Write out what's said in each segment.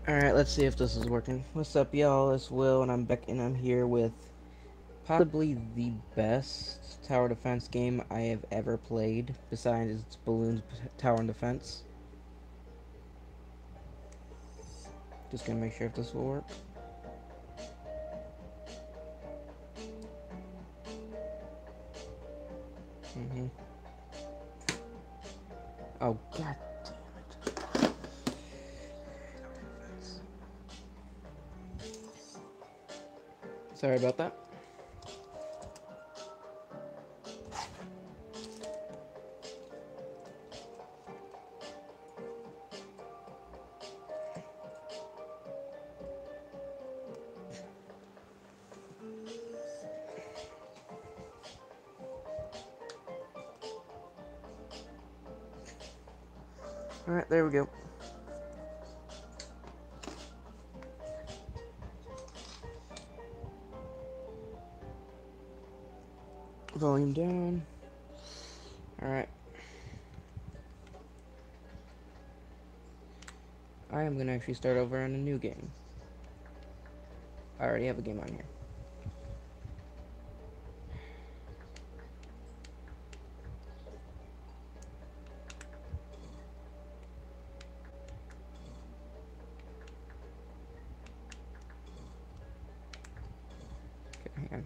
Alright, let's see if this is working. What's up, y'all? It's Will, and I'm back, and I'm here with possibly the best tower defense game I have ever played, besides Balloons Tower Defense. Just gonna make sure if this will work. Oh, god damn it. Sorry about that. Alright, there we go. Volume down. Alright. I am gonna actually start over on a new game. I already have a game on here. Okay, hang on.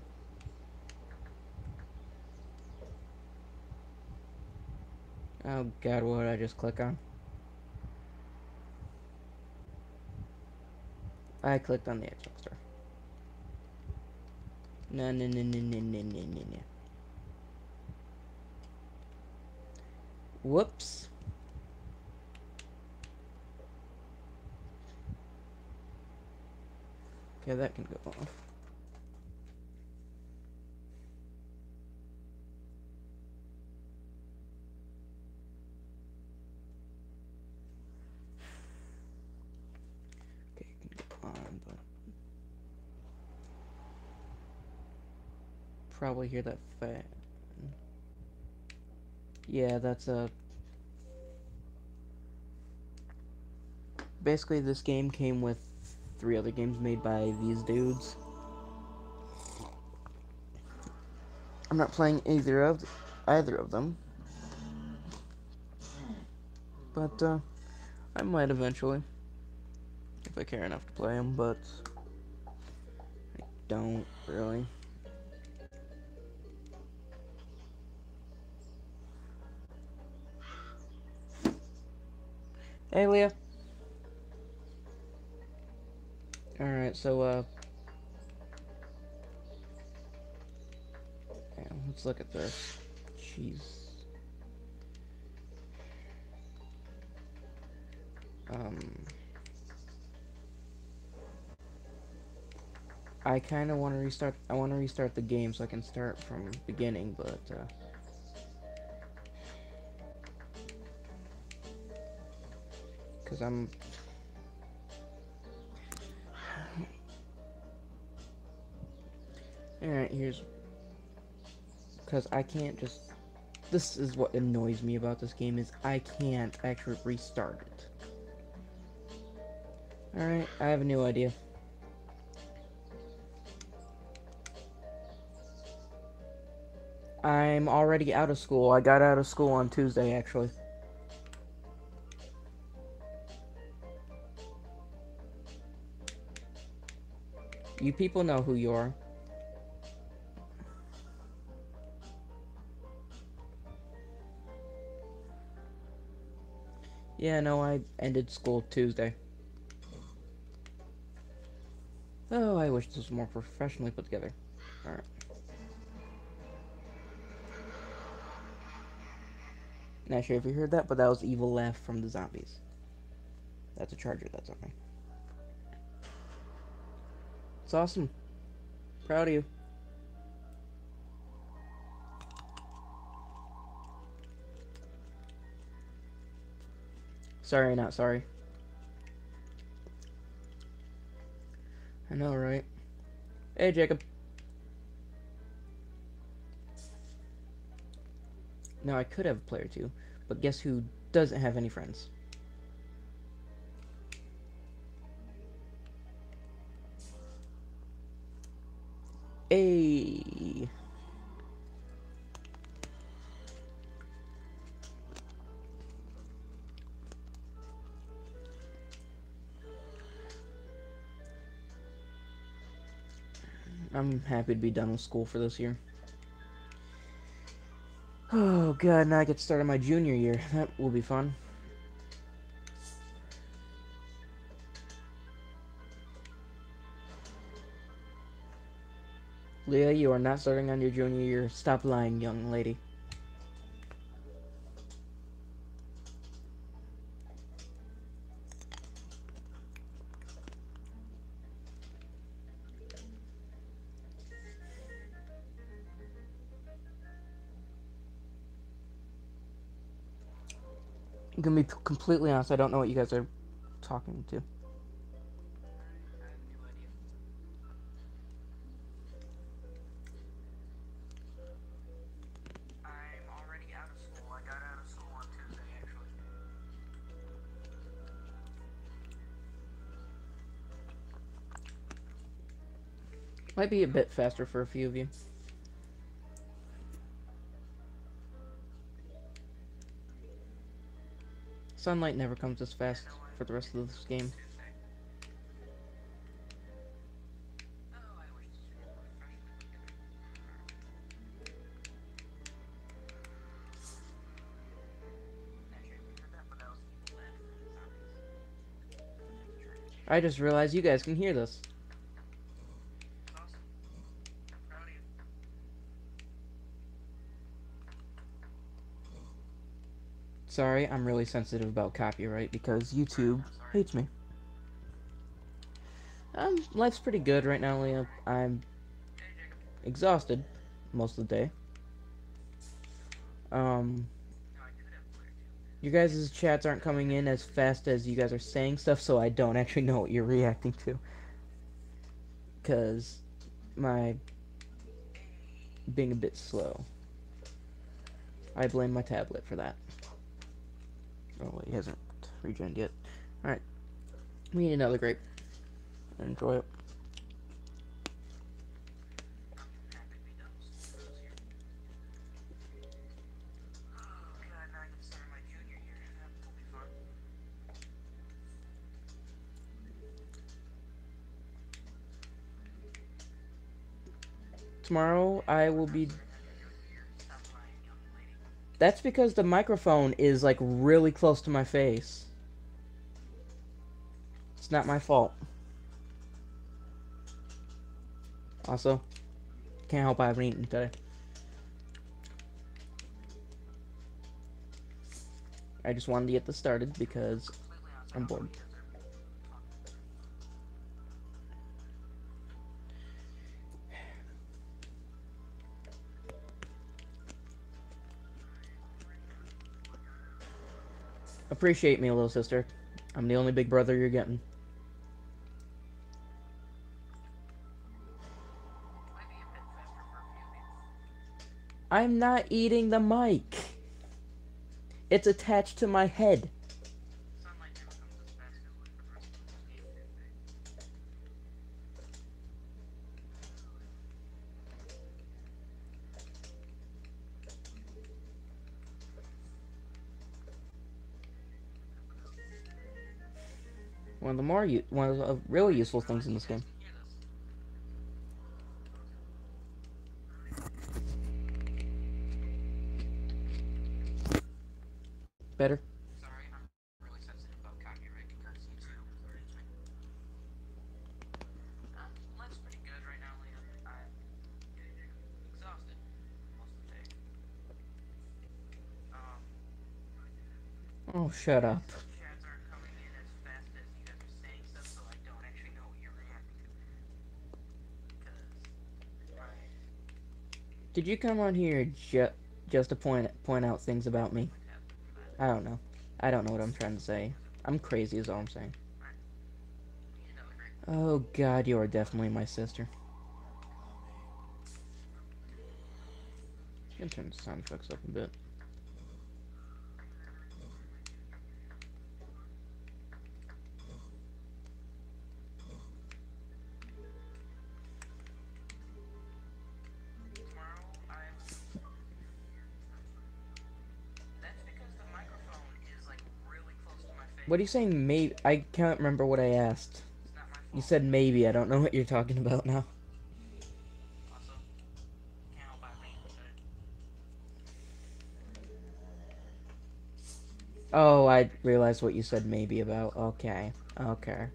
Oh god, what did I just click on? I clicked on the Xbox Store. No, no, no, no, no, no, no, no, no. Whoops. Okay, that can go off. Okay, it can go on, but probably hear that fan. Yeah, that's a. Basically, this game came with 3 other games made by these dudes. I'm not playing either of them, but I might eventually if I care enough to play them. But I don't really. Hey, Leah. All right, so yeah, let's look at this. Jeez. Um. I kind of want to restart. I want to restart the game so I can start from beginning, but because I'm. All right, here's because I can't just. This is what annoys me about this game is I can't actually restart it. All right, I have a new idea. I'm already out of school. I got out of school on Tuesday, actually. You people know who you are. Yeah, no, I ended school Tuesday. Oh, I wish this was more professionally put together. Alright. Not sure if you heard that, but that was Evil Laugh from the zombies. That's a charger, that's okay. It's awesome. Proud of you. Sorry, not sorry. I know, right? Hey, Jacob. Now, I could have a player too, but guess who doesn't have any friends? Hey. I'm happy to be done with school for this year. Oh god, now I get started my junior year. That will be fun. Leah, you are not starting on your junior year. Stop lying, young lady. I'm gonna be completely honest, I don't know what you guys are talking to. Might be a bit faster for a few of you. Sunlight never comes this fast for the rest of this game. I just realized you guys can hear this. Sorry, I'm really sensitive about copyright because YouTube hates me. Life's pretty good right now, Leah. I'm exhausted most of the day. Your guys' chats aren't coming in as fast as you guys are saying stuff, so I don't actually know what you're reacting to. Because my being a bit slow. I blame my tablet for that. Oh, wait, he hasn't regened yet. Alright. We need another grape. Enjoy it. Tomorrow I will be... That's because the microphone is like really close to my face. It's not my fault. Also, can't help I haven't eaten today. I just wanted to get this started because I'm bored. Appreciate me, little sister. I'm the only big brother you're getting. I'm not eating the mic. It's attached to my head. One of the really useful things in this game. Better? Oh, shut up. Did you come on here just to point out things about me? I don't know. I don't know what I'm trying to say. I'm crazy is all I'm saying. Oh god, you are definitely my sister. I'm gonna turn the sound effects up a bit. What are you saying, maybe? I can't remember what I asked. You said maybe. I don't know what you're talking about now. Oh, I realized what you said maybe about. Okay. Okay.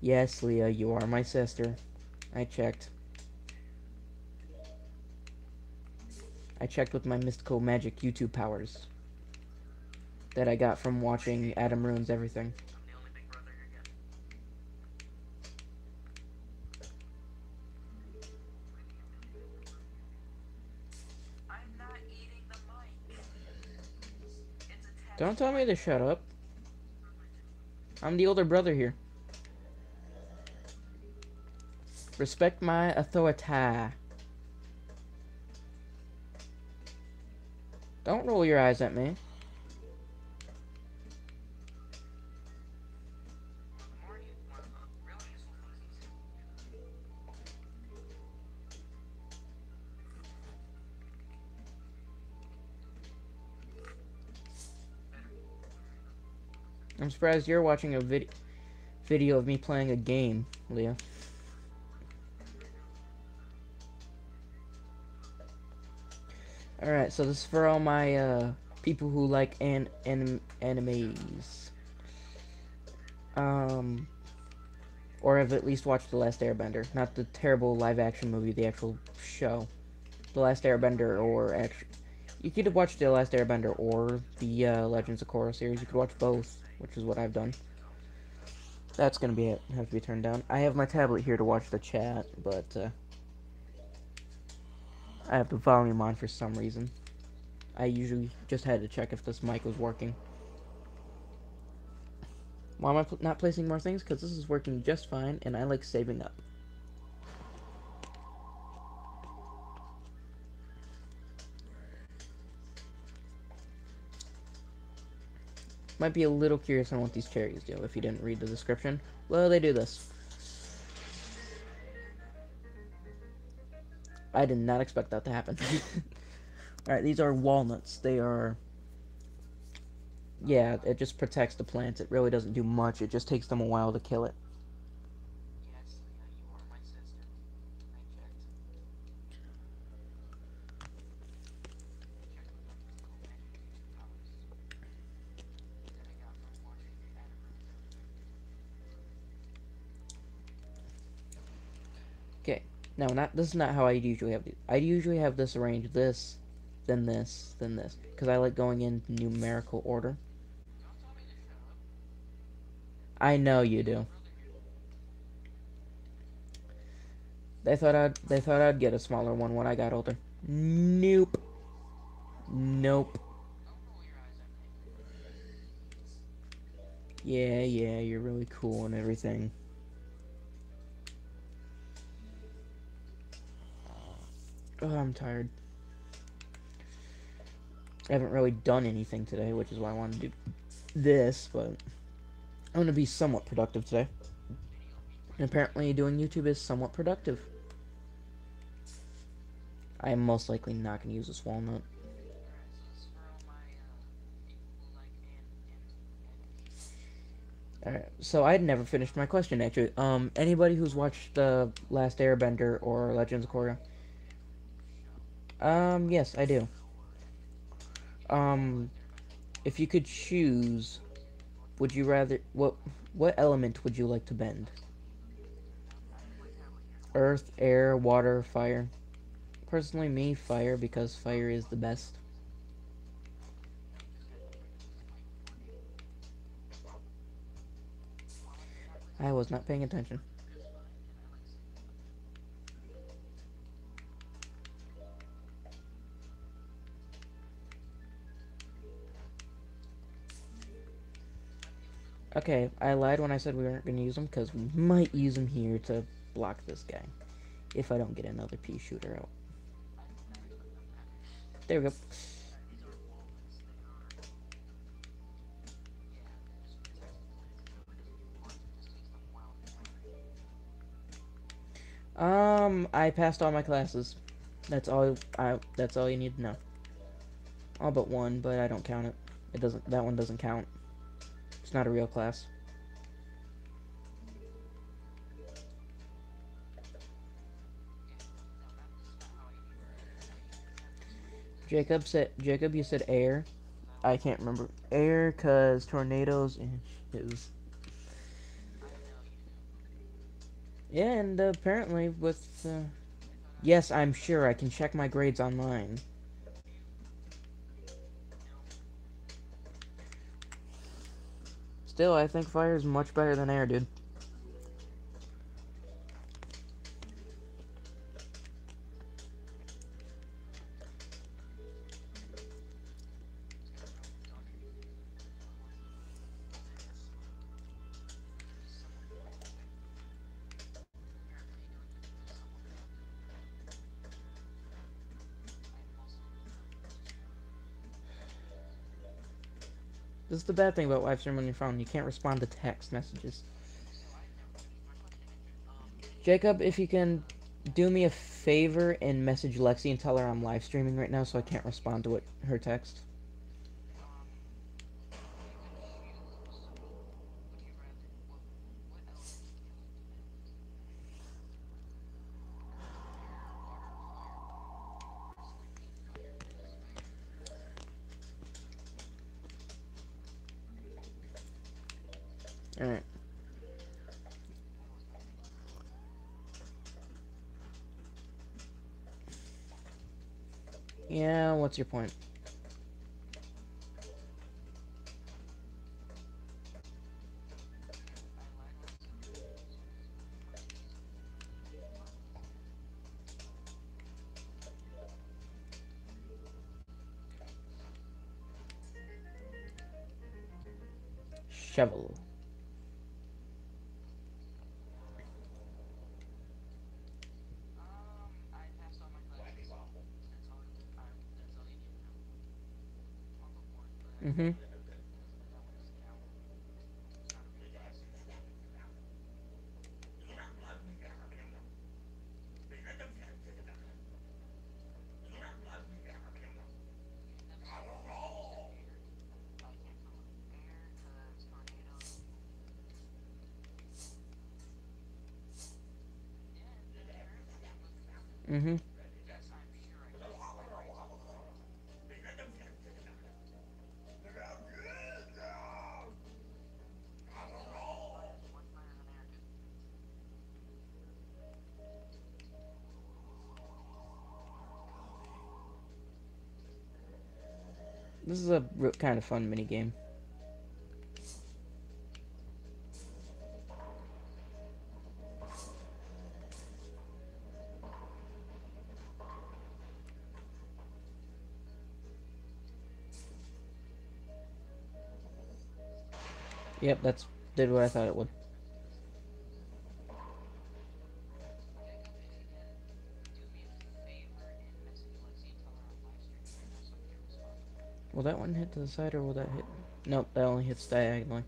Yes, Leah, you are my sister. I checked. I checked with my mystical magic YouTube powers that I got from watching Adam Ruins Everything. Don't tell me to shut up. I'm the older brother here. Respect my authority. Don't roll your eyes at me. I'm surprised you're watching a video of me playing a game, Leah. Alright, so this is for all my people who like animes. Or have at least watched The Last Airbender. Not the terrible live-action movie, the actual show. The Last Airbender, or actually... You could watch The Last Airbender or the Legends of Korra series. You could watch both, which is what I've done. That's gonna be it. Have to be turned down. I have my tablet here to watch the chat, but I have the volume on for some reason. I usually just had to check if this mic was working. Why am I not placing more things? Because this is working just fine, and I like saving up. Might be a little curious on what these cherries do if you didn't read the description. Well, they do this. I did not expect that to happen. Alright, these are walnuts. They are... Yeah, it just protects the plants. It really doesn't do much. It just takes them a while to kill it. Okay, now this is not how I usually have these. I usually have this arranged this, then this, then this. Because I like going in numerical order. I know you do. They thought I'd get a smaller one when I got older. Nope. Nope. Yeah, you're really cool and everything. Oh, I'm tired. I haven't really done anything today, which is why I want to do this, but I'm going to be somewhat productive today. And apparently doing YouTube is somewhat productive. I am most likely not going to use this walnut. Alright, so I had never finished my question, actually. Anybody who's watched The Last Airbender or Legends of Korra? Yes, I do. If you could choose, would you rather, what element would you like to bend? Earth, air, water, fire? Personally, me, fire, because fire is the best. I was not paying attention. Okay, I lied when I said we weren't going to use them, because we might use them here to block this guy. If I don't get another pea shooter out. There we go. I passed all my classes. That's all you need to know. All but one, but I don't count it. That one doesn't count. not a real class. Jacob, you said air. I can't remember. Air, cause tornadoes and it was. Yeah, and apparently with. Yes, I'm sure I can check my grades online. Still, I think fire is much better than air, dude. This is the bad thing about live stream on your phone. You can't respond to text messages. Jacob, if you can do me a favor and message Lexi and tell her I'm live streaming right now so I can't respond to her text. Alright. Yeah, what's your point? Shovel. Mm-hmm. Mm-hmm. This is a kind of fun mini game. Yep, that's did what I thought it would. Will that one hit to the side or will that hit? Nope, that only hits diagonally.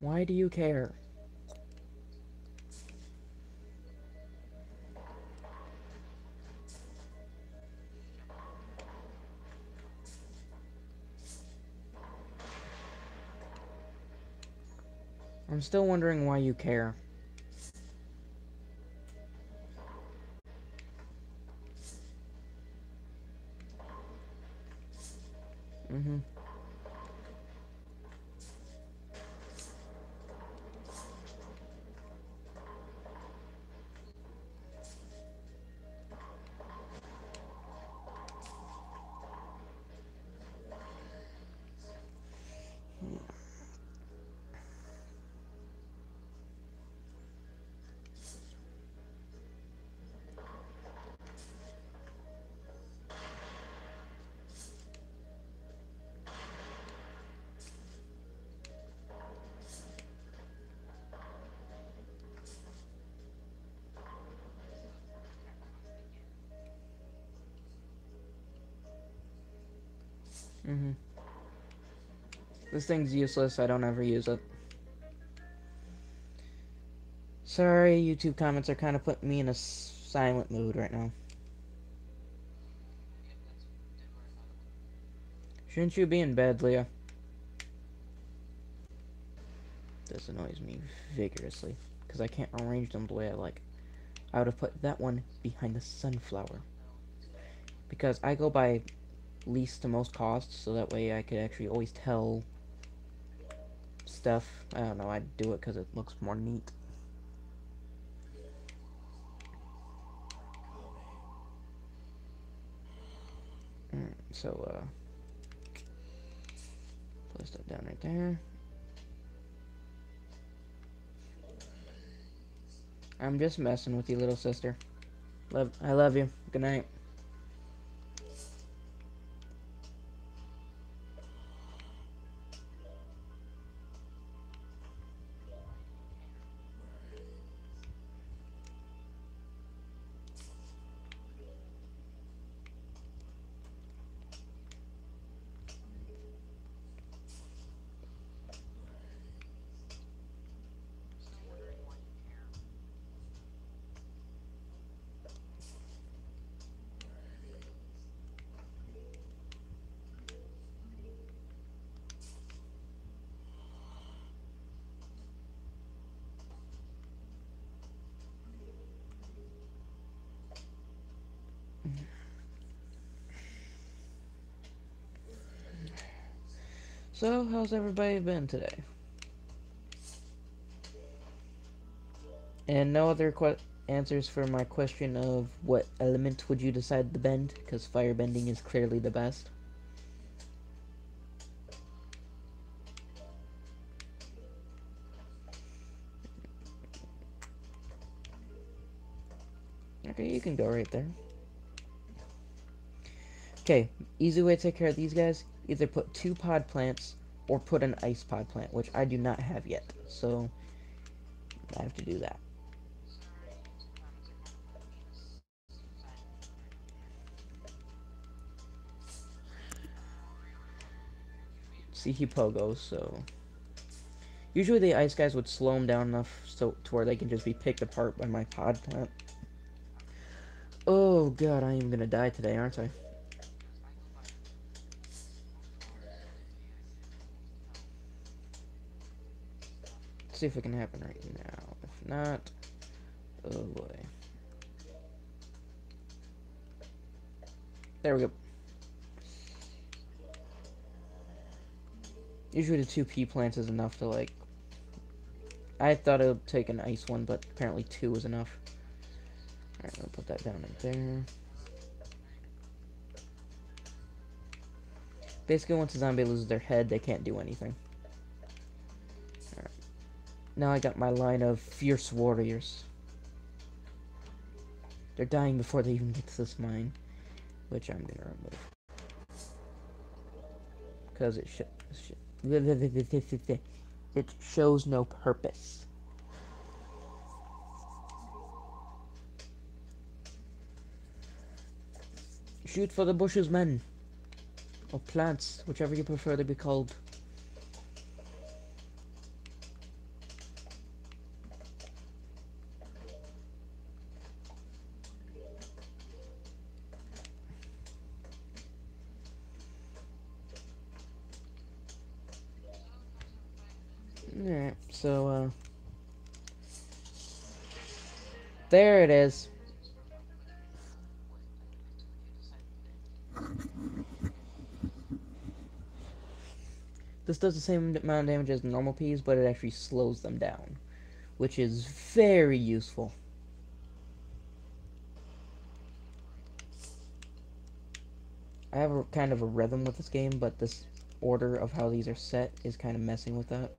Why do you care? I'm still wondering why you care. Mm-hmm. Mm-hmm. This thing's useless. I don't ever use it. Sorry, YouTube comments are kind of putting me in a silent mood right now. Shouldn't you be in bed, Leah? This annoys me vigorously, because I can't arrange them the way I like. I would have put that one behind the sunflower. Because I go by least to most cost, so that way I could actually always tell stuff. I don't know, I do it because it looks more neat. So, place that down right there. I'm just messing with you, little sister. I love you. Good night. So, how's everybody been today? And no other answers for my question of what element would you decide to bend, because firebending is clearly the best. Okay, you can go right there. Okay, easy way to take care of these guys, either put 2 pod plants or put an ice pod plant, which I do not have yet, so I have to do that. See, he pogos, so usually the ice guys would slow him down enough so to where they can just be picked apart by my pod plant. Oh god, I am gonna die today, aren't I? Let's see if it can happen right now. If not, oh boy. There we go. Usually the 2 pea plants is enough to, like... I thought it would take an ice one, but apparently 2 is enough. Alright, I'm gonna put that down right there. Basically, once a zombie loses their head, they can't do anything. Alright. Now I got my line of fierce warriors. They're dying before they even get to this mine, which I'm gonna remove. Because it shows no purpose. Shoot for the bushes, men. Or plants, whichever you prefer to be called. Alright, so, there it is. This does the same amount of damage as normal peas, but it actually slows them down, which is very useful. I have a kind of a rhythm with this game, but this order of how these are set is kind of messing with that.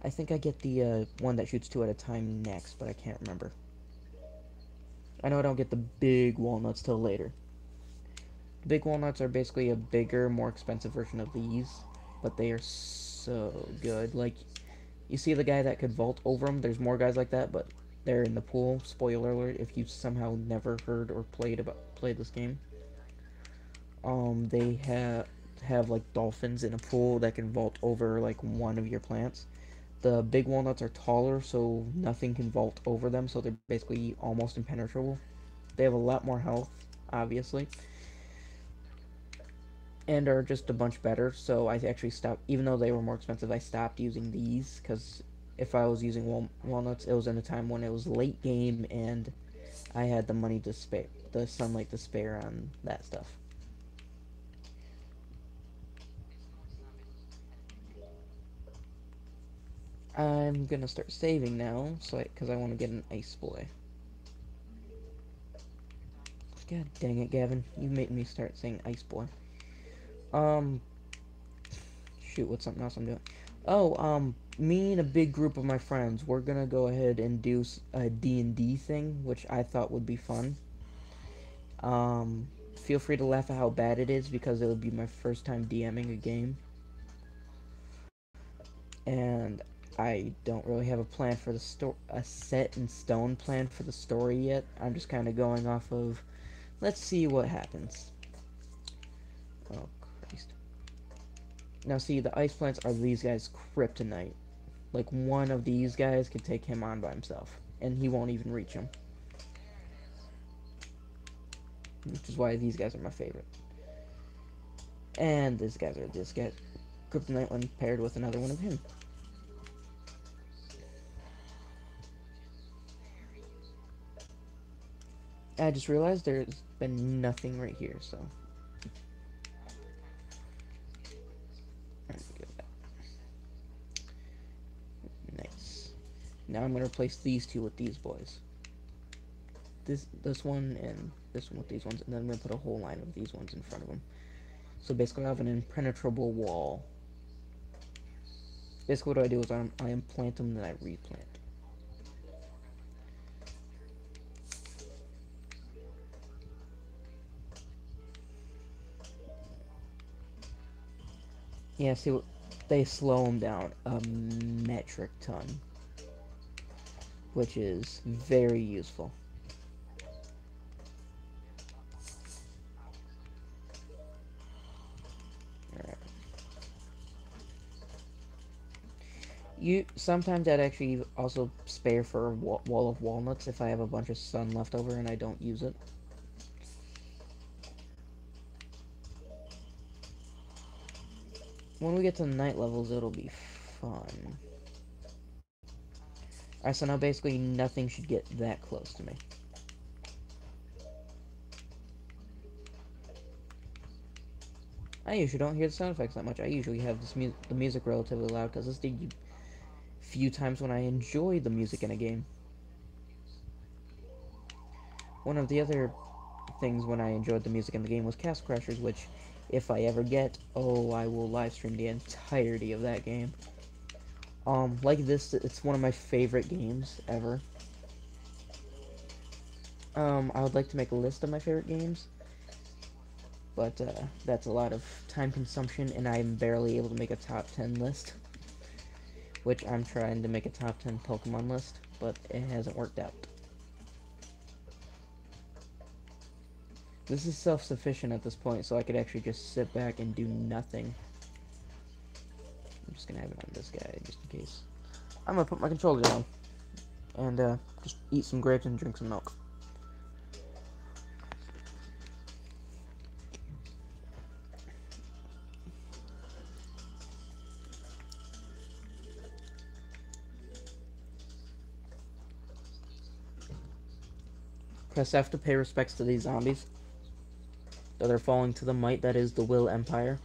I think I get the one that shoots 2 at a time next, but I can't remember. I know I don't get the big walnuts till later. The big walnuts are basically a bigger, more expensive version of these, but they are so good. Like, you see the guy that could vault over them? There's more guys like that, but they're in the pool. Spoiler alert, if you somehow never heard or played this game. They have... have like dolphins in a pool that can vault over like one of your plants. The big walnuts are taller, so nothing can vault over them, so they're basically almost impenetrable. They have a lot more health, obviously, and are just a bunch better. So I actually stopped, even though they were more expensive, I stopped using these because if I was using walnuts, it was in a time when it was late game and I had the money to spare, the sunlight to spare on that stuff. I'm gonna start saving now, so because I want to get an ice boy. God dang it, Gavin! You made me start saying ice boy. Um, shoot, what's something else I'm doing? Oh, me and a big group of my friends, we're gonna go ahead and do a D&D thing, which I thought would be fun. Feel free to laugh at how bad it is because it would be my first time DMing a game. And I don't really have a plan for the a set in stone plan for the story yet. I'm just kind of going off of, let's see what happens. Oh, Christ. Now see, the ice plants are these guys' kryptonite. Like, one of these guys could take him on by himself, and he won't even reach him. Which is why these guys are my favorite. And these guys are this guy, kryptonite when paired with another one of him. I just realized there's been nothing right here, so. Nice. Now I'm gonna replace these two with these boys. This one and this one with these ones, and then I'm gonna put a whole line of these ones in front of them. So basically I have an impenetrable wall. Basically what I do is I implant them, then I replant. Yeah, see, they slow them down a metric ton, which is very useful. Alright. Sometimes I'd actually also spare for a wall of walnuts if I have a bunch of sun left over and I don't use it. When we get to the night levels, it'll be fun. Alright, so now basically nothing should get that close to me. I usually don't hear the sound effects that much. I usually have the music relatively loud because this is the few times when I enjoy the music in a game. One of the other things when I enjoyed the music in the game was Castle Crashers, which, if I ever get, oh, I will live stream the entirety of that game. Like this, it's one of my favorite games ever. I would like to make a list of my favorite games, but that's a lot of time consumption, and I'm barely able to make a top 10 list, which I'm trying to make a top 10 Pokemon list, but it hasn't worked out. This is self-sufficient at this point, so I could actually just sit back and do nothing. I'm just gonna have it on this guy, just in case. I'm gonna put my controller down, and just eat some grapes and drink some milk. Press F to pay respects to these zombies, though they're falling to the might that is the Will Empire.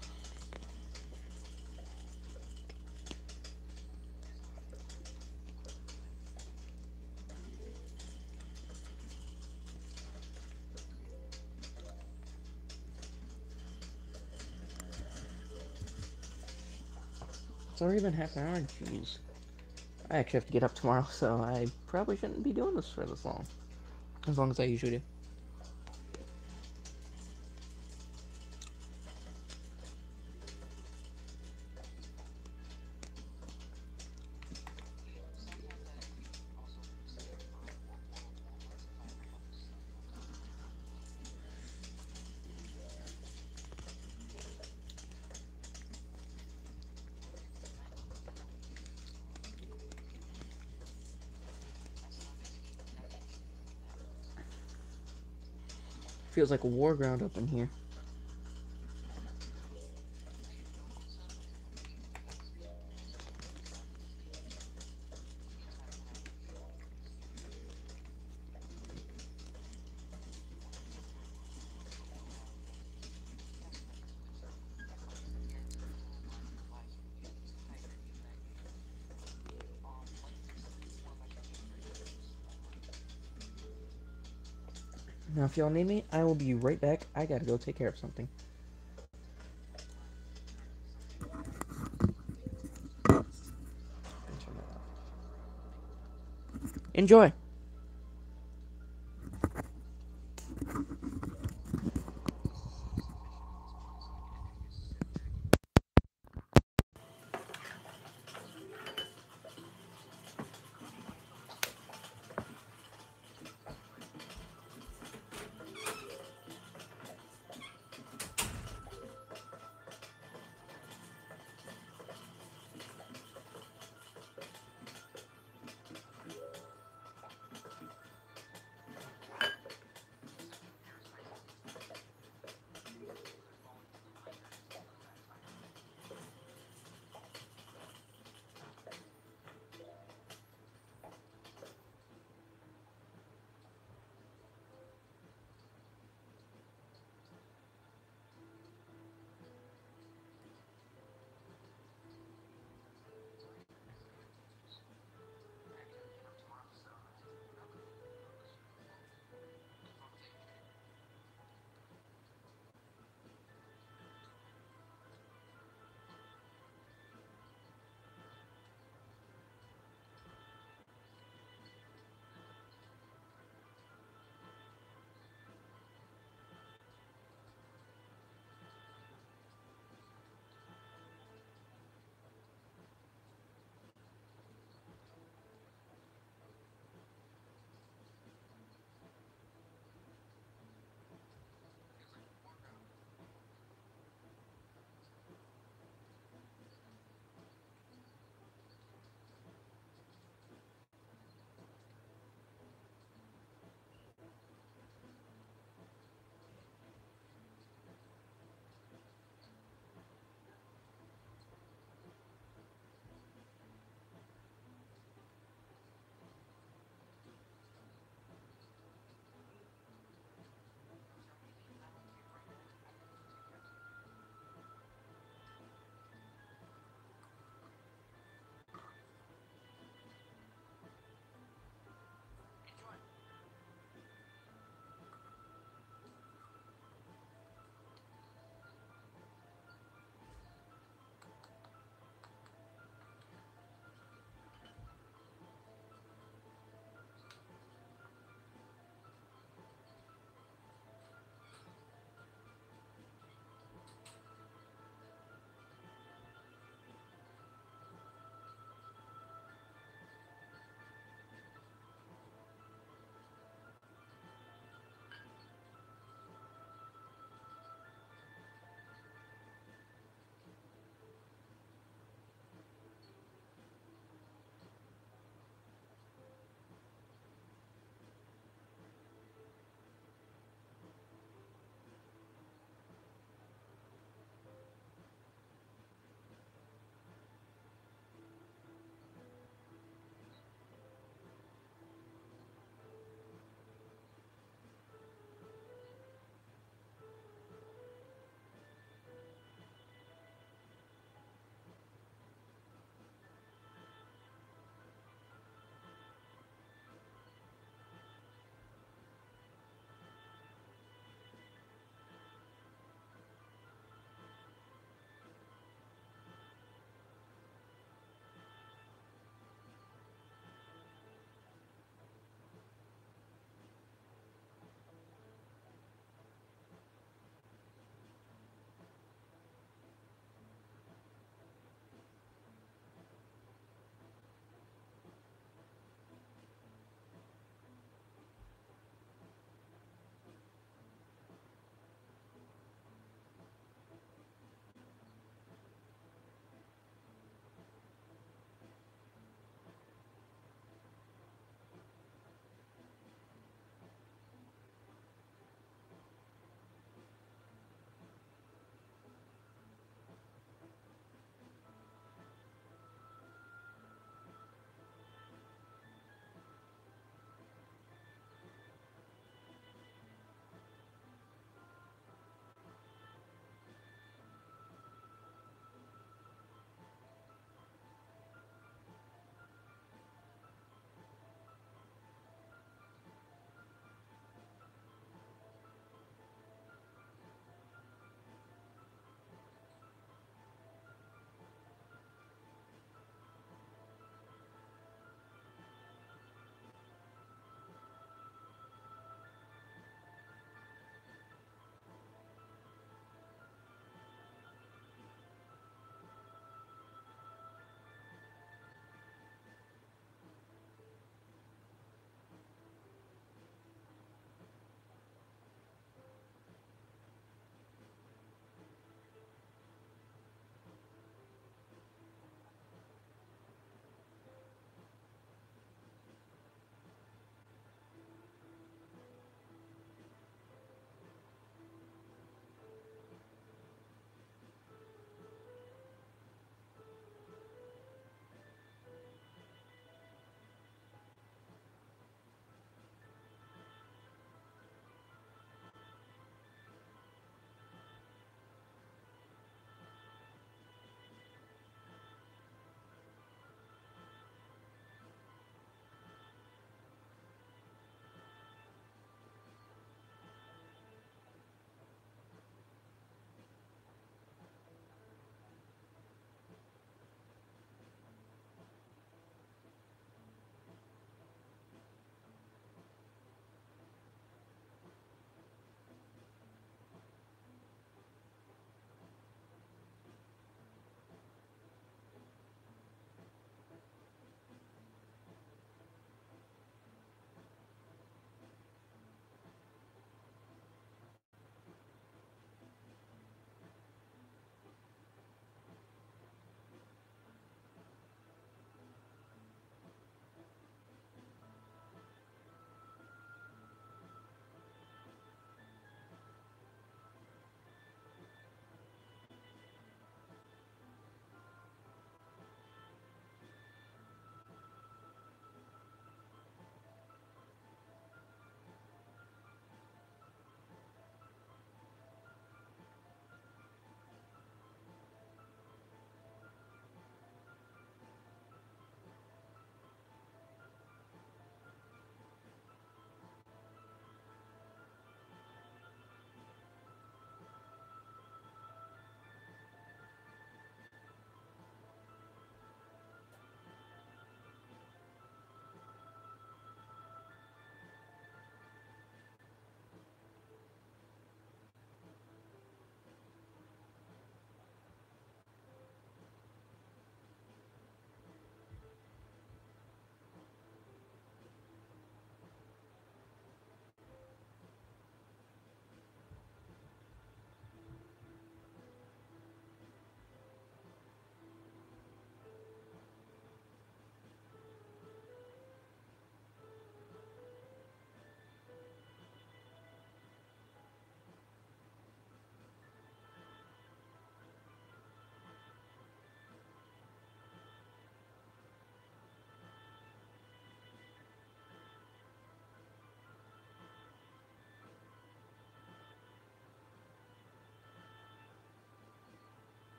It's already been half an hour, jeez. I actually have to get up tomorrow, so I probably shouldn't be doing this for this long. As long as I usually do. Feels like a war ground up in here. Now, if y'all need me, I will be right back. I gotta go take care of something. Enjoy!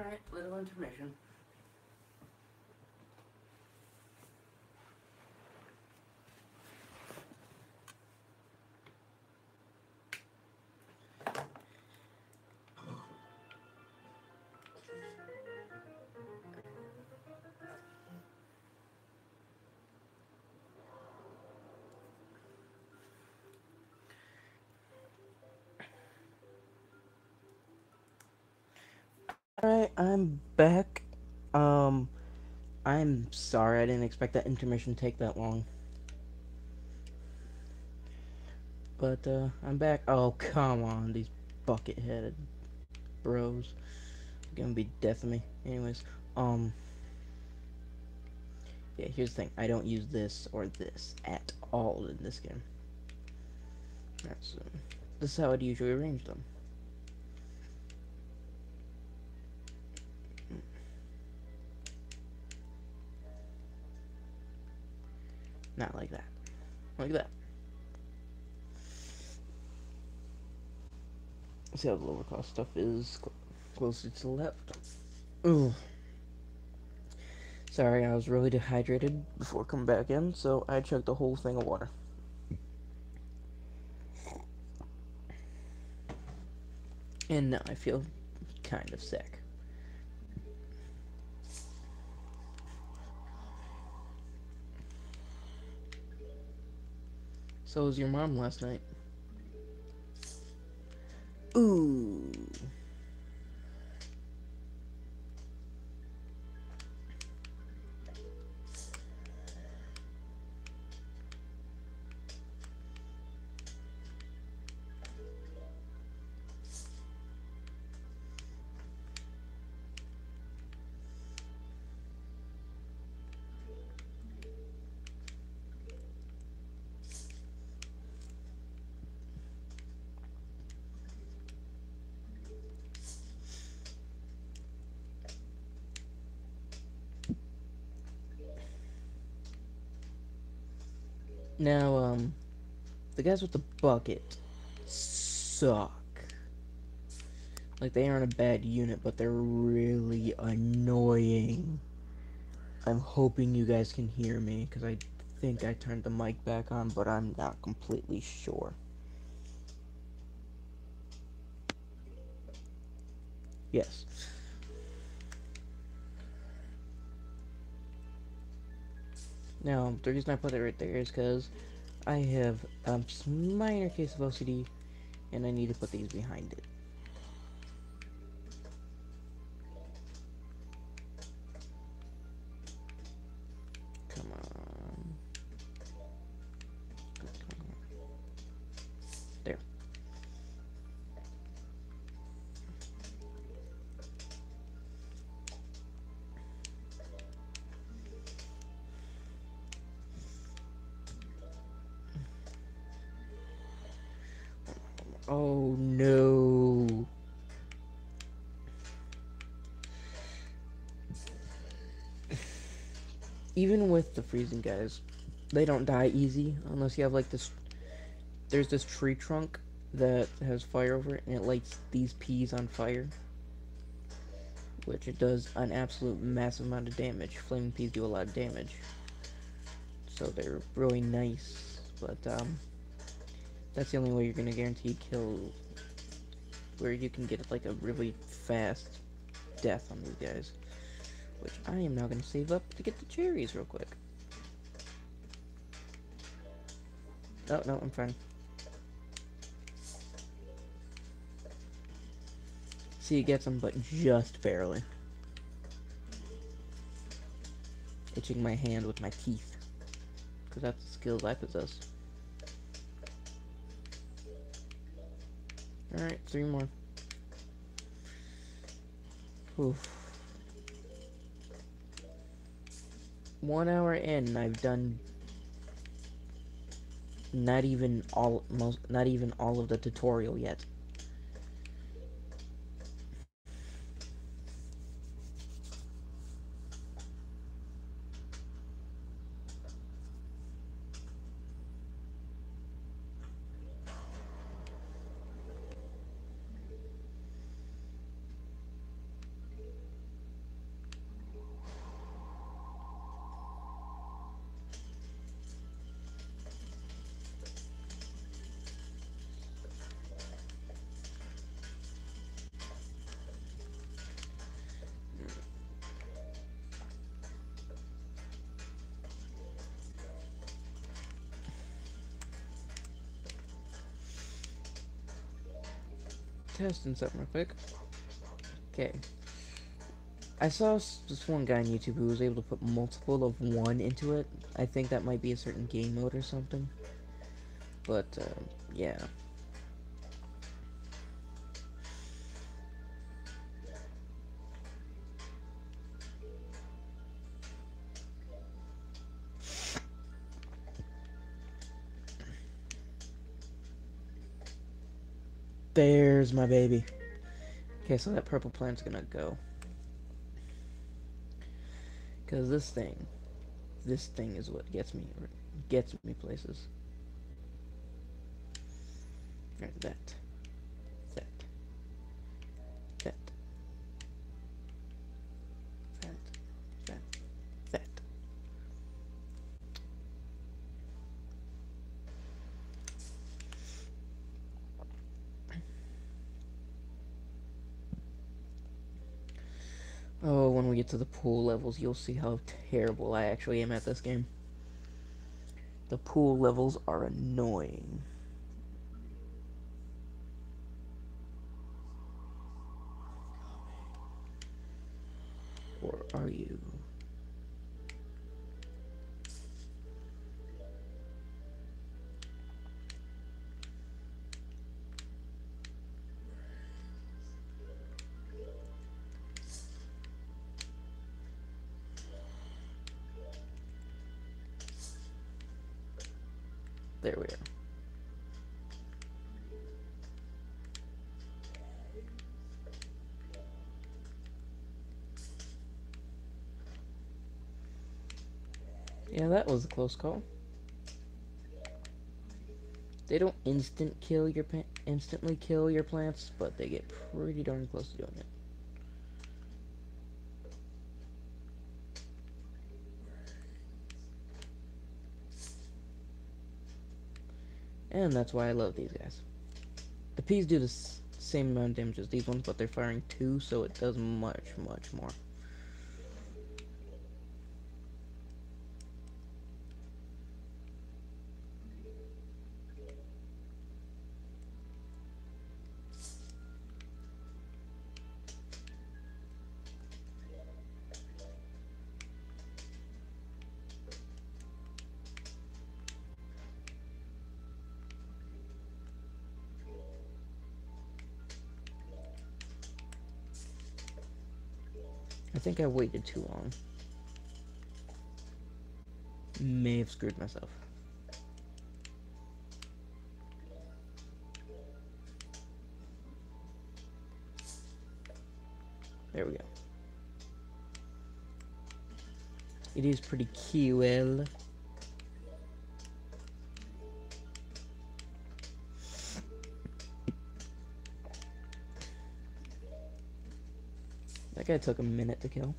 Alright, little intermission. Alright, I'm back. I'm sorry, I didn't expect that intermission to take that long. But, I'm back. Oh, come on, these bucket-headed bros. They're gonna be death of me. Anyways, yeah, here's the thing. I don't use this or this at all in this game. This is how I'd usually arrange them. Not like that. Like that. See how the lower cost stuff is closer to the left. Ooh. Sorry, I was really dehydrated before coming back in, so I chugged the whole thing of water. And now I feel kind of sick. So was your mom last night? Ooh. Now, the guys with the bucket suck. Like, they aren't a bad unit, but they're really annoying. I'm hoping you guys can hear me, because I think I turned the mic back on, but I'm not completely sure. Yes. Now, the reason I put it right there is because I have a minor case of OCD, and I need to put these behind it. Come on. There. Oh no. Even with the freezing guys, they don't die easy unless you have like this. There's this tree trunk that has fire over it, and it lights these peas on fire, which it does an absolute massive amount of damage. Flaming peas do a lot of damage, so they're really nice. But that's the only way you're gonna guarantee kill, where you can get like a really fast death on these guys. Which I am now gonna save up to get the cherries real quick. Oh no, I'm fine. See, it gets them, but just barely. Itching my hand with my teeth, because that's the skills I possess. Alright, 3 more. Oof. 1 hour in, I've done not even all of the tutorial yet. testing something real quick. Okay. I saw this one guy on YouTube who was able to put multiple of one into it. I think that might be a certain game mode or something. But, yeah. There's my baby. Okay, so that purple plant's gonna go. Because this thing is what gets me places. Right, that. That. That. That. That. That. Oh, when we get to the pool levels, you'll see how terrible I actually am at this game. The pool levels are annoying. Or are you? There we are. Yeah, that was a close call. They don't instantly kill your plants, but they get pretty darn close to doing it. And that's why I love these guys. The peas do the same amount of damage as these ones, but they're firing 2, so it does much, much more. I think I waited too long. May have screwed myself. There we go. It is pretty cool. That guy took a minute to kill.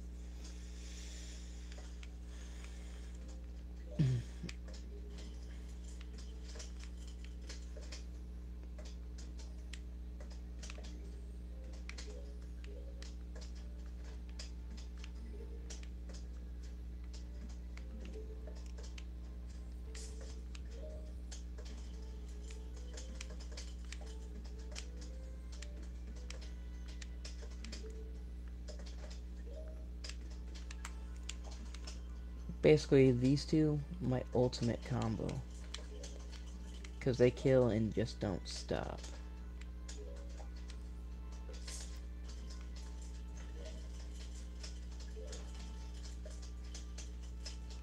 Basically, these two, my ultimate combo. Because they kill and just don't stop.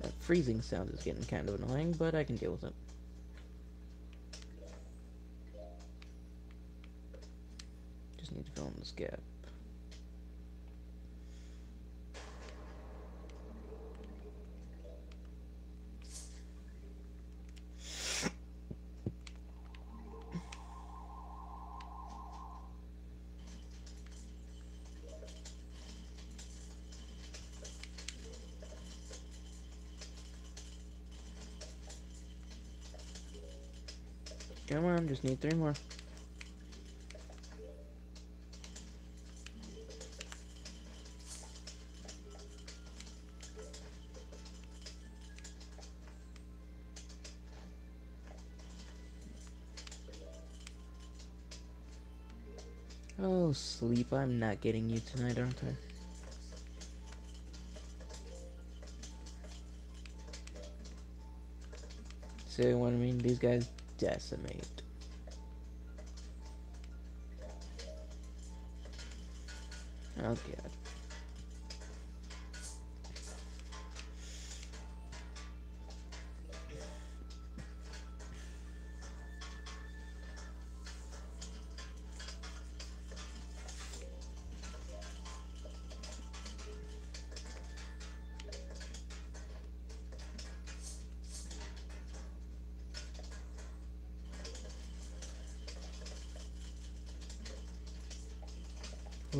That freezing sound is getting kind of annoying, but I can deal with it. Just need to fill in this gap. Come on, just need 3 more. Oh, sleep, I'm not getting you tonight, aren't I? See what I mean? These guys decimate. Oh, God.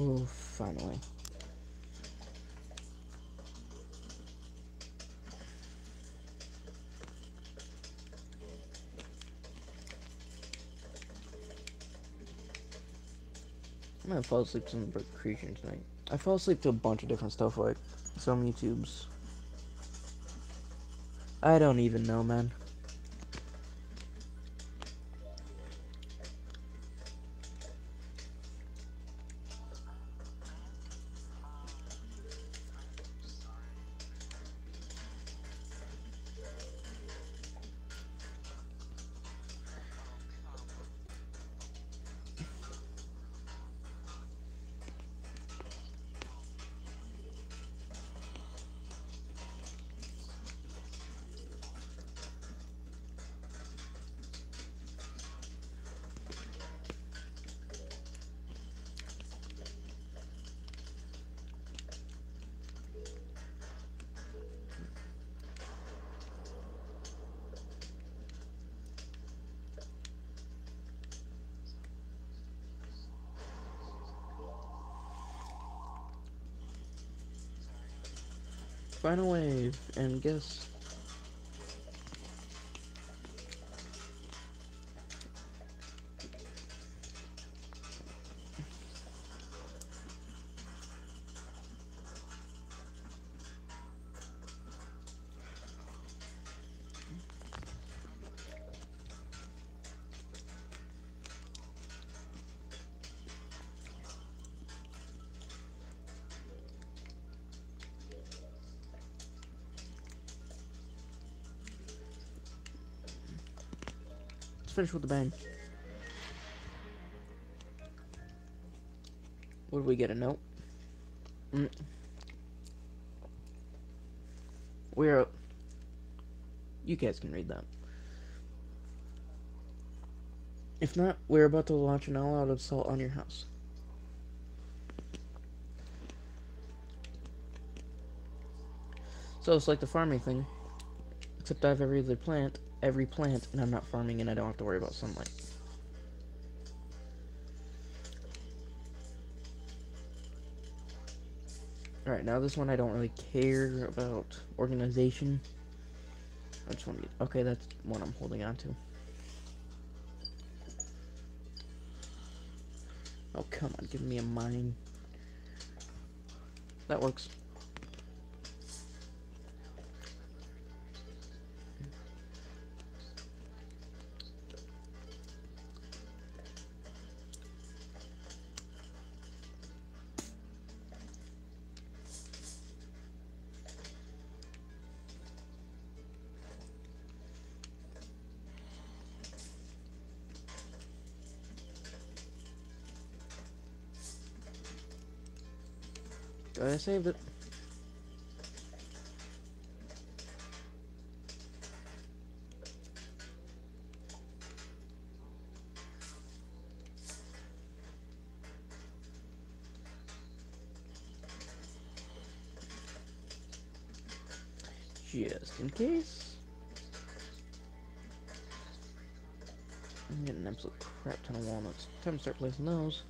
Oh, finally. I'm gonna fall asleep to some creation tonight. I fall asleep to a bunch of different stuff, like some YouTubes. I don't even know, man. Final wave, and guess. Let's finish with the bang. What did we get? A note? We're. You guys can read that. If not, we're about to launch an all-out assault on your house. So it's like the farming thing, except I have every plant, and I'm not farming and I don't have to worry about sunlight. Alright, now this one I don't really care about organization. I just want to get, okay, that's one I'm holding on to. Oh, come on, give me a mine. That works. I saved it. Just in case. I'm getting an absolute crap ton of walnuts. Time to start placing those.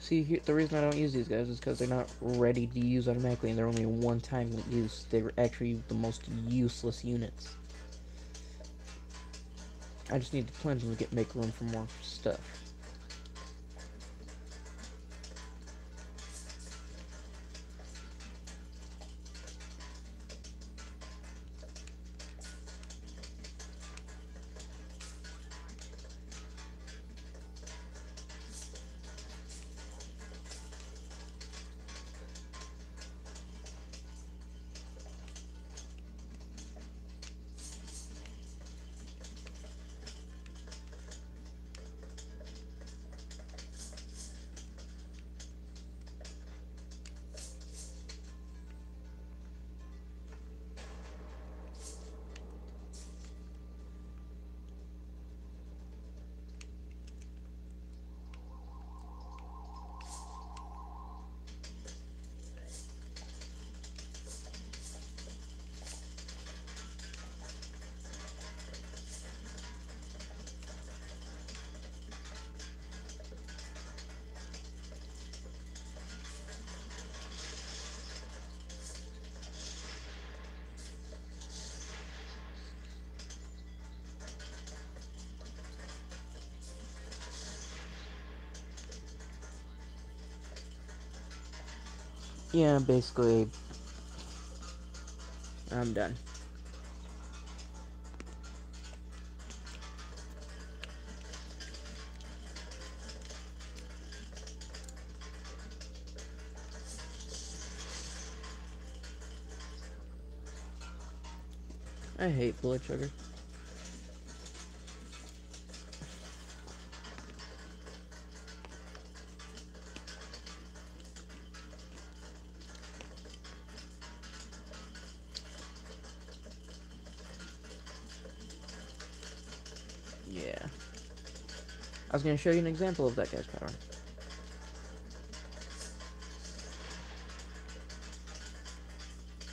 See, the reason I don't use these guys is because they're not ready to use automatically, and they're only a one-time use. They're actually the most useless units. I just need to cleanse them to make room for more stuff. Yeah, basically, I'm done. I hate blood sugar. Yeah. I was going to show you an example of that guy's power.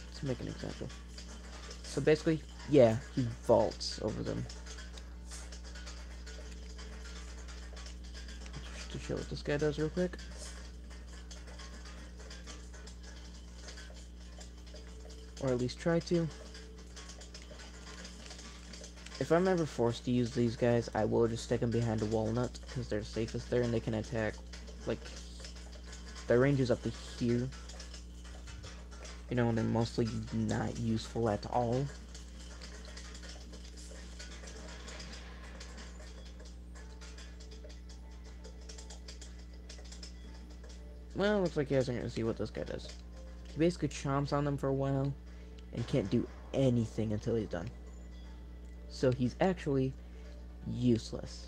Let's make an example. So basically, yeah, he vaults over them. Just to show what this guy does real quick. Or at least try to. If I'm ever forced to use these guys, I will just stick them behind a walnut, because they're safest there, and they can attack, like, their range is up to here. You know, and they're mostly not useful at all. Well, looks like you guys are going to see what this guy does. He basically chomps on them for a while, and can't do anything until he's done. So he's actually useless.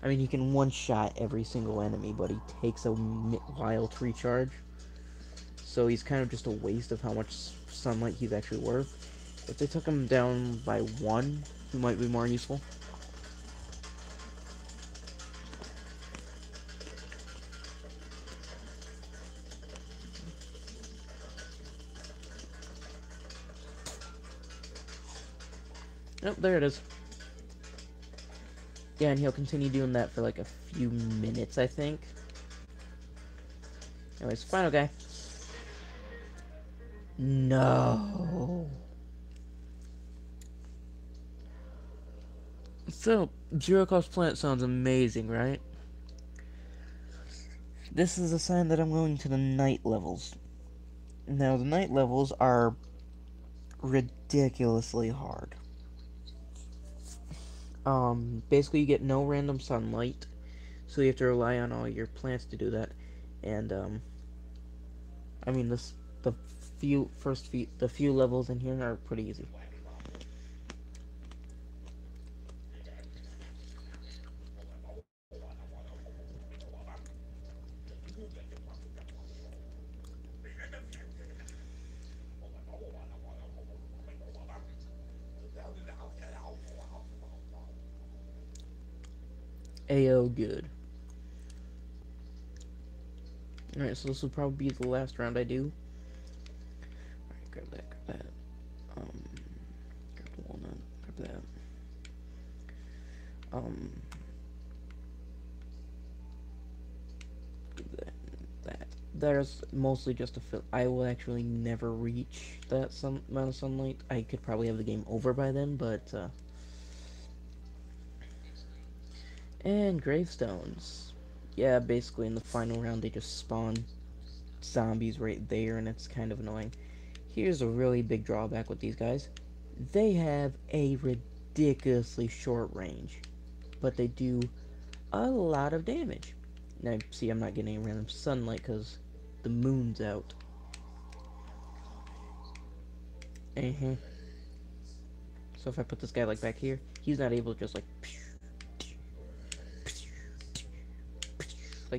I mean, he can one-shot every single enemy, but he takes a while to recharge. So he's kind of just a waste of how much sunlight he's actually worth. If they took him down by one, he might be more useful. Nope, there it is. Yeah, and he'll continue doing that for like a few minutes, I think. Anyways, final guy. No. So, Zero Cost Planet sounds amazing, right? This is a sign that I'm going to the night levels. Now, the night levels are ridiculously hard. Basically you get no random sunlight, so you have to rely on all your plants to do that. And, I mean, the few levels in here are pretty easy. AO good. Alright, so this will probably be the last round I do. Alright, grab that. Grab the walnut, grab that. Do that, there's mostly just a I will actually never reach that amount of sunlight. I could probably have the game over by then, but and gravestones. Yeah, basically in the final round they just spawn zombies right there, and it's kind of annoying. Here's a really big drawback with these guys. They have a ridiculously short range, but they do a lot of damage. Now, see, I'm not getting any random sunlight because the moon's out. So if I put this guy, like, back here, he's not able to just, like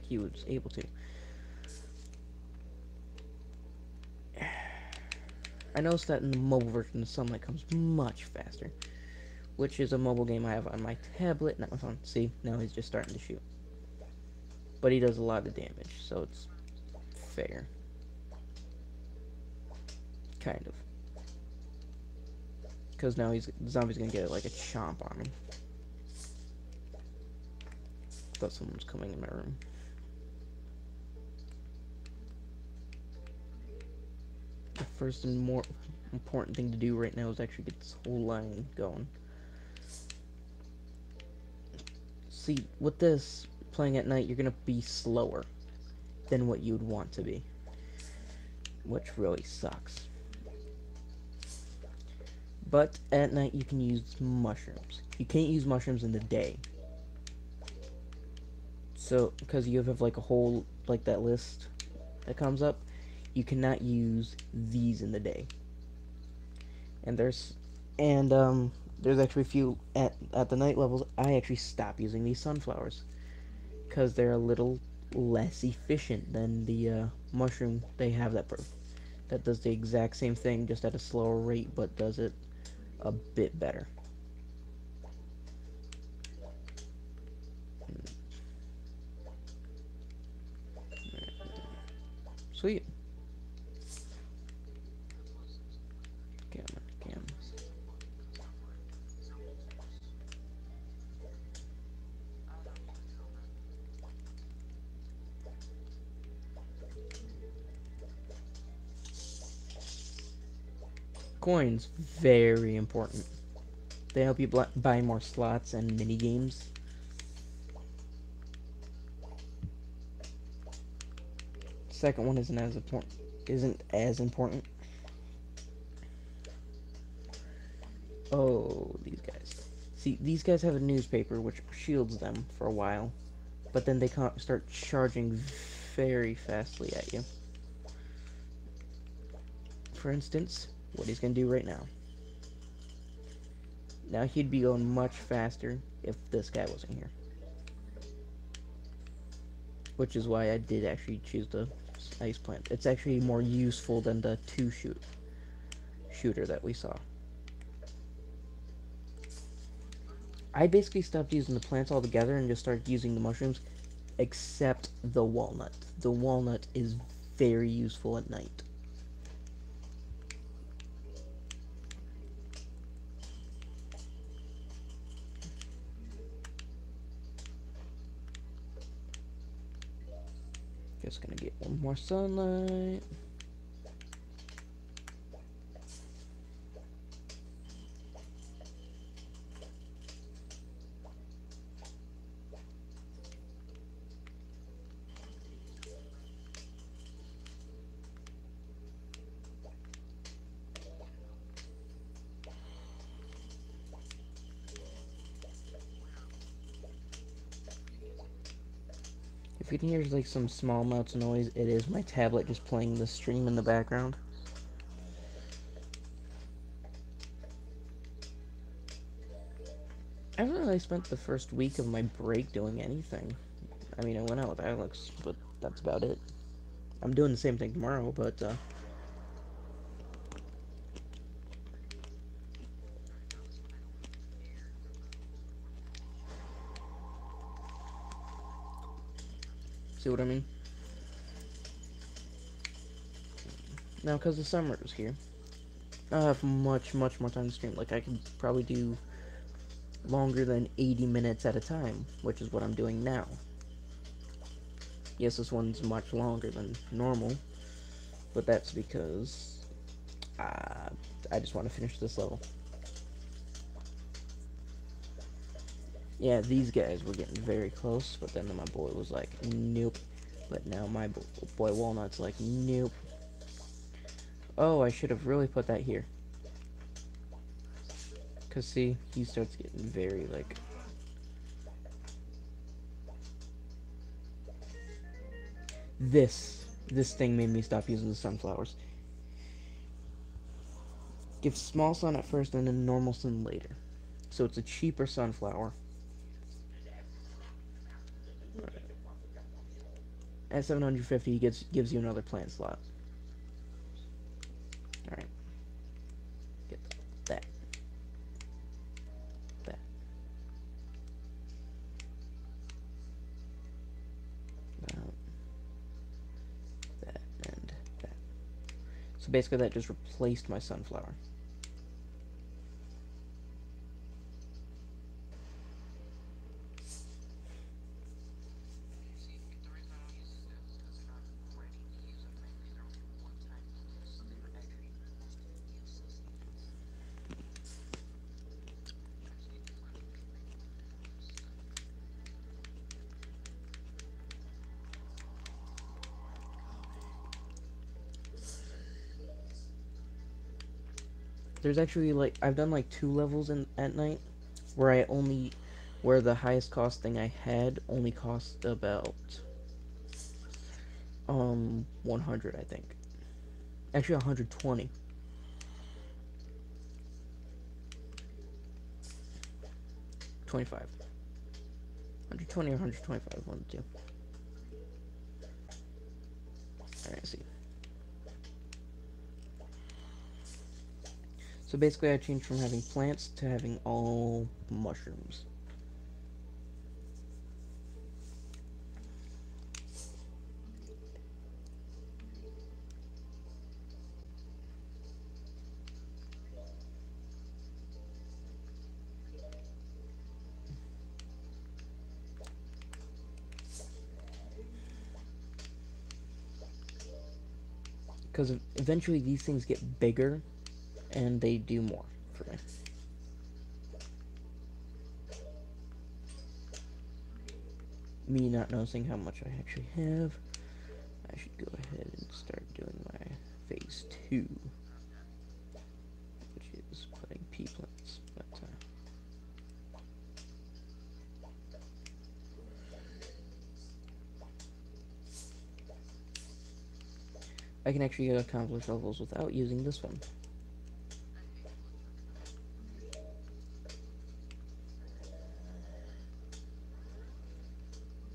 he was able to. I noticed that in the mobile version, the sunlight comes much faster, which is a mobile game I have on my tablet, not my phone. See, now he's just starting to shoot. But he does a lot of damage, so it's fair. Kind of. Because now the zombie's gonna get like a chomp on him. Thought someone was coming in my room. The first and more important thing to do right now is actually get this whole line going. See, with this, playing at night, you're gonna be slower than what you'd want to be, which really sucks. But at night you can use mushrooms. You can't use mushrooms in the day. So, because you have like a whole, like that list that comes up, you cannot use these in the day. And there's actually a few at the night levels. I actually stop using these sunflowers because they're a little less efficient than the mushroom. They have that does the exact same thing, just at a slower rate, but does it a bit better. Sweet. Cam. Coins, very important. They help you buy more slots and mini games. Second one isn't as important. Oh, these guys. See, these guys have a newspaper which shields them for a while, but then they start charging very fastly at you. For instance, what he's gonna do right now. Now he'd be going much faster if this guy wasn't here. Which is why I did actually choose the ice plant. It's actually more useful than the shooter that we saw. I basically stopped using the plants altogether and just started using the mushrooms, except the walnut. The walnut is very useful at night. Just gonna get one more sunlight. If you can hear like some small amounts of noise, it is my tablet just playing the stream in the background. I haven't really spent the first week of my break doing anything. I mean, I went out with Alex, but that's about it. I'm doing the same thing tomorrow, but see what I mean? Now, because the summer is here, I'll have much more time to stream. Like, I could probably do longer than 80 minutes at a time, which is what I'm doing now. Yes, this one's much longer than normal, but that's because I just want to finish this level. Yeah, these guys were getting very close, but then my boy was like, nope. But now my boy Walnut's like, nope. Oh, I should have really put that here. Because, see, he starts getting very, like... This thing made me stop using the sunflowers. Give small sun at first and then normal sun later. So it's a cheaper sunflower. At 750, he gives you another plant slot. Alright. Get that. That. That and that. So basically that just replaced my sunflower. There's actually, like, I've done like 2 levels at night where where the highest cost thing I had only cost about 100, I think. Actually 120. 25. 120 or 125, one of the two. Alright, see. So basically I changed from having plants to having all mushrooms. Because eventually these things get bigger and they do more for me. Me not noticing how much I actually have, I should go ahead and start doing my phase 2, which is putting pea plants. But I can actually accomplish levels without using this one.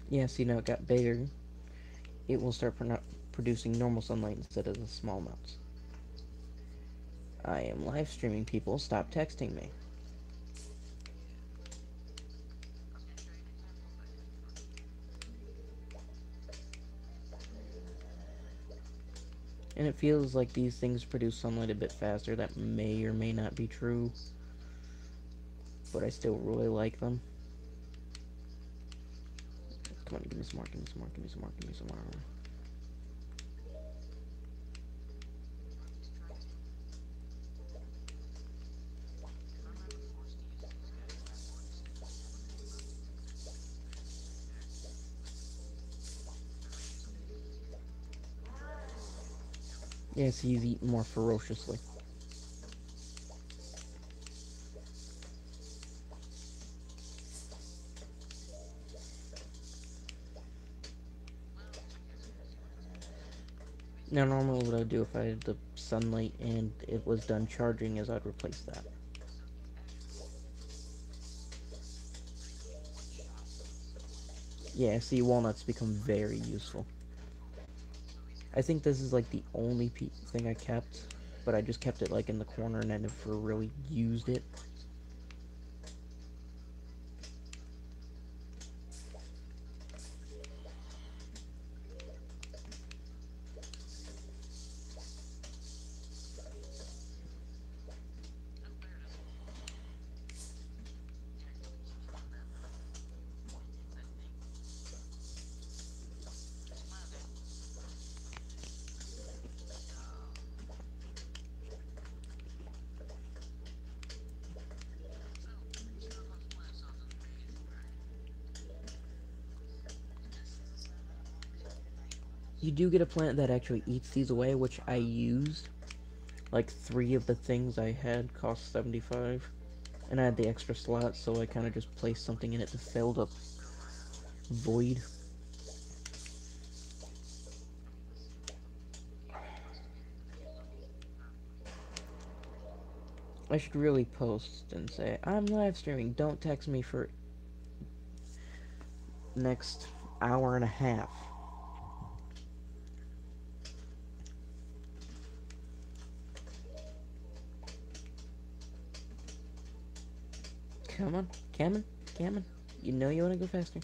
Yeah, see, now it got bigger. It will start producing normal sunlight instead of the small amounts. I am live streaming, people. Stop texting me. And it feels like these things produce sunlight a bit faster. That may or may not be true, but I still really like them. Come on, give me some more, give me some more, give me some more, give me some more. Yes, he's eating more ferociously. Now, normally what I would do if I had the sunlight and it was done charging is I'd replace that. Yeah, see, walnuts become very useful. I think this is like the only thing I kept, but I just kept it like in the corner and I never really used it. You do get a plant that actually eats these away, which I used. Like 3 of the things I had cost 75. And I had the extra slot, so I kind of just placed something in it to fill the void. I should really post and say, I'm live streaming, don't text me for next hour and a half. Come on, come on, come on. You know you want to go faster.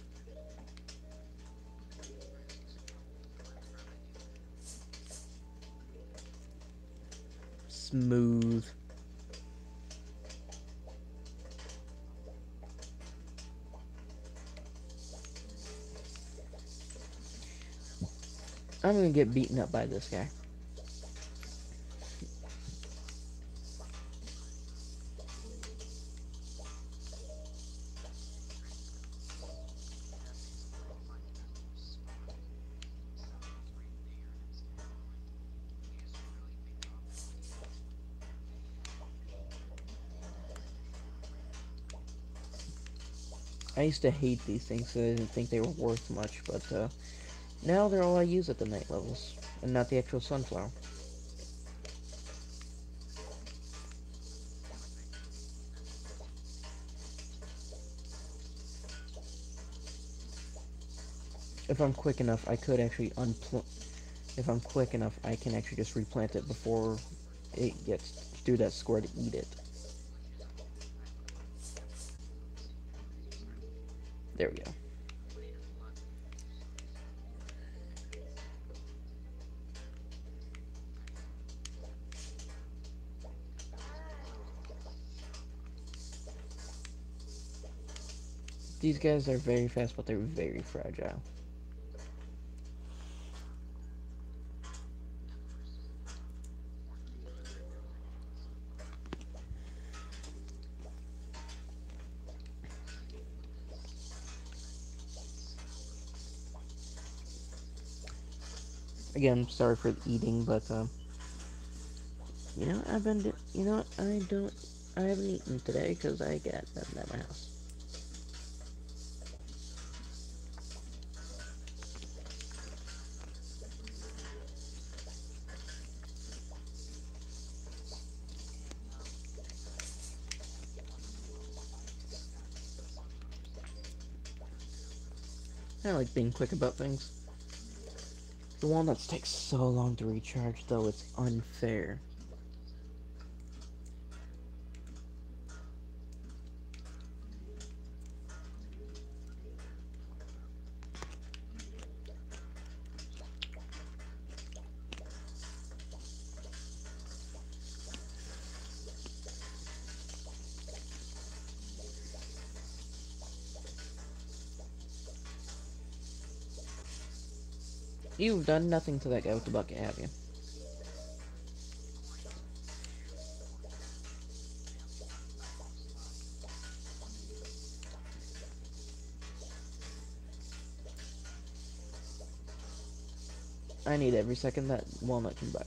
Smooth. I'm gonna get beaten up by this guy. I used to hate these things because I didn't think they were worth much, but now they're all I use at the night levels, and not the actual sunflower. If I'm quick enough, I could actually If I'm quick enough, I can actually just replant it before it gets through that square to eat it. There we go. These guys are very fast, but they're very fragile. Again, sorry for the eating, but you know, you know what, I haven't eaten today because I got nothing at my house. I like being quick about things. The walnuts take so long to recharge, though, it's unfair. You've done nothing to that guy with the bucket, have you? I need every second that walnut can buy.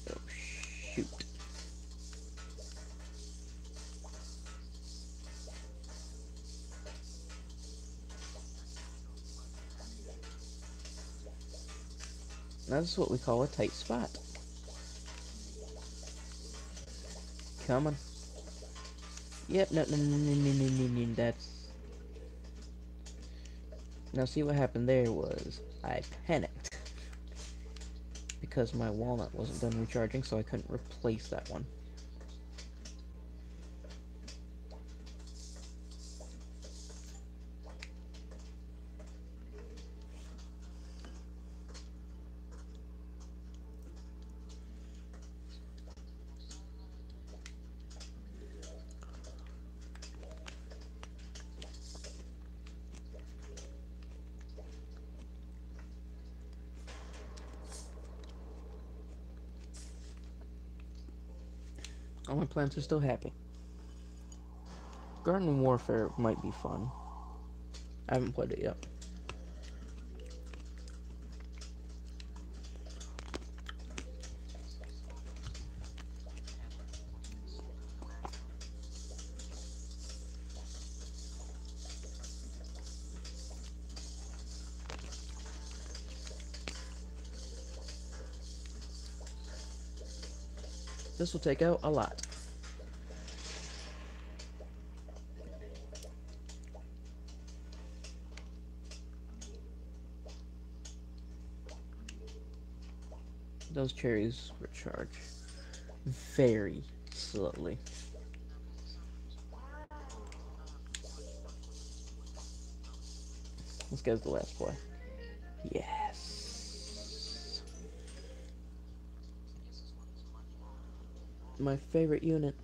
Oh, shoot. That's what we call a tight spot. Come on. Yep, no, that's... Now see what happened there was, I panicked. Because my walnut wasn't done recharging, so I couldn't replace that one. All my plants are still happy. Garden Warfare might be fun. I haven't played it yet. This will take out a lot. Those cherries recharge very slowly. This guy's the last boy. Yes. My favorite unit.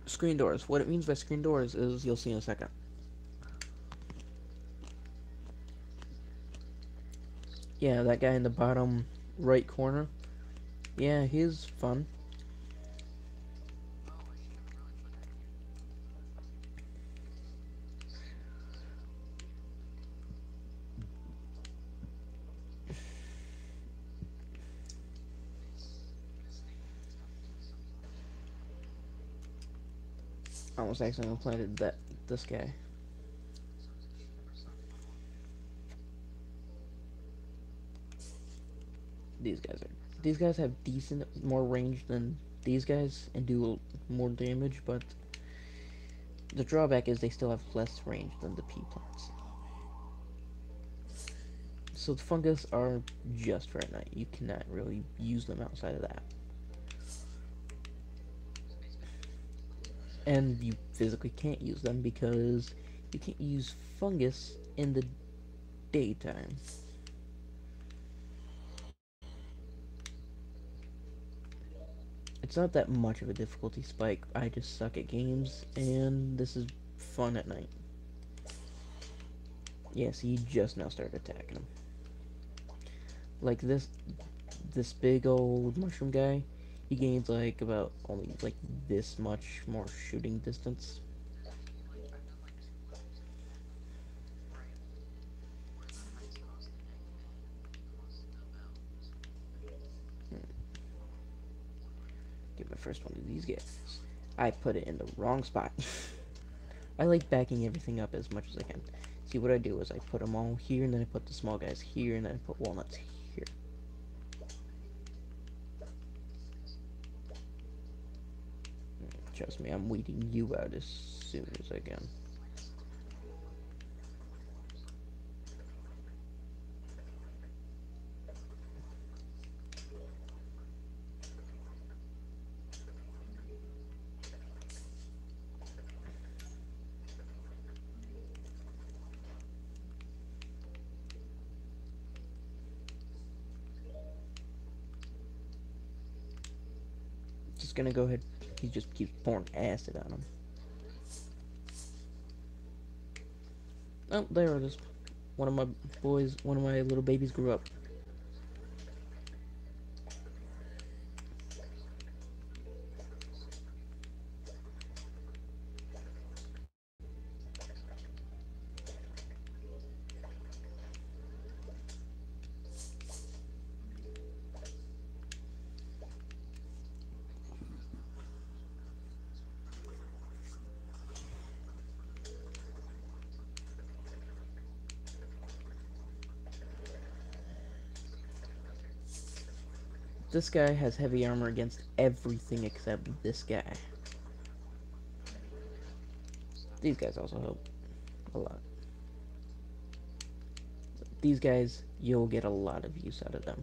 Screen doors. What it means by screen doors is you'll see in a second. Yeah, that guy in the bottom right corner. Yeah, he's fun. I almost accidentally planted this guy. These guys have decent more range than these guys and do more damage, but the drawback is they still have less range than the pea plants. So the fungus are just for at night. You cannot really use them outside of that. And you physically can't use them because you can't use fungus in the daytime. It's not that much of a difficulty spike. I just suck at games, and this is fun at night. Yeah, so you just now start attacking them. Like this big old mushroom guy, he gains like about only like this much more shooting distance. Give my first one to these guys. I put it in the wrong spot. I like backing everything up as much as I can. See, what I do is I put them all here, and then I put the small guys here, and then I put walnuts here. Trust me, I'm weeding you out as soon as I can. Just gonna go ahead. He just keeps pouring acid on him. Oh, there it is. One of my boys, one of my little babies grew up. This guy has heavy armor against everything except this guy. These guys also help a lot. These guys, you'll get a lot of use out of them.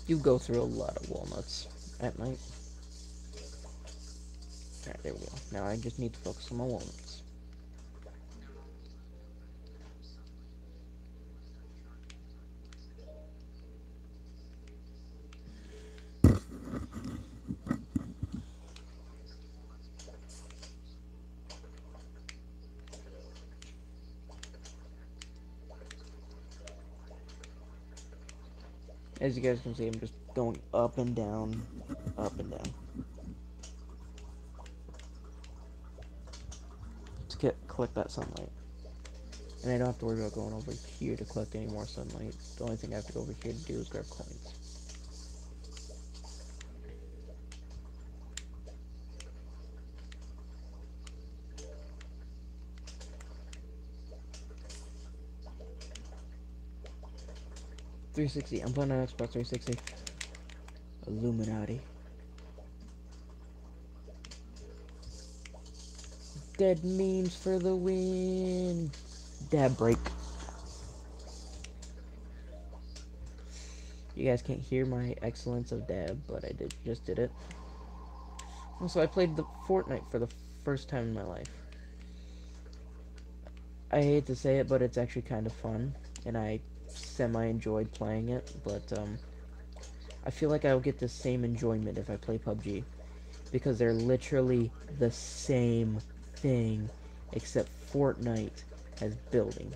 You go through a lot of walnuts at night. Alright, there we go. Now I just need to focus on my walnuts. As you guys can see, I'm just going up and down, up and down. To collect that sunlight. And I don't have to worry about going over here to collect any more sunlight. The only thing I have to go over here to do is grab coins. $360. I'm playing on Xbox 360. Illuminati. Dead memes for the win. Dab break. You guys can't hear my excellence of dab, but I just did it. Also, I played the Fortnite for the first time in my life. I hate to say it, but it's actually kind of fun, and I semi-enjoyed playing it, but I feel like I'll get the same enjoyment if I play PUBG, because they're literally the same thing, except Fortnite has building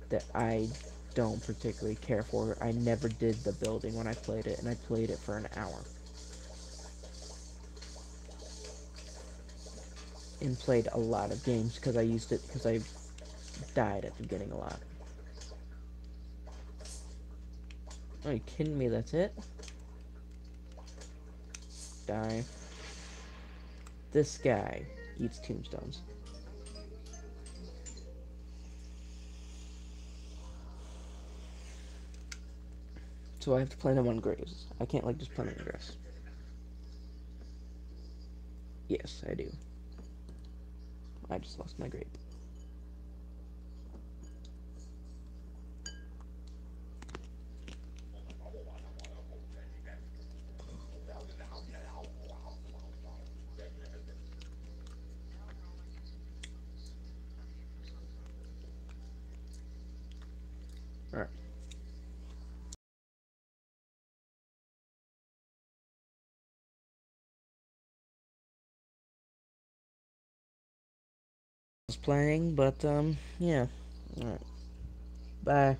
that I don't particularly care for. I never did the building when I played it, and I played it for an hour. And played a lot of games because I used it because I died at the beginning a lot. Are you kidding me? That's it? Die. This guy eats tombstones. So I have to plant them on graves. I can't like just plant them on grass. Yes, I do. I just lost my grape. Alright. I was playing, but yeah. Alright. Bye.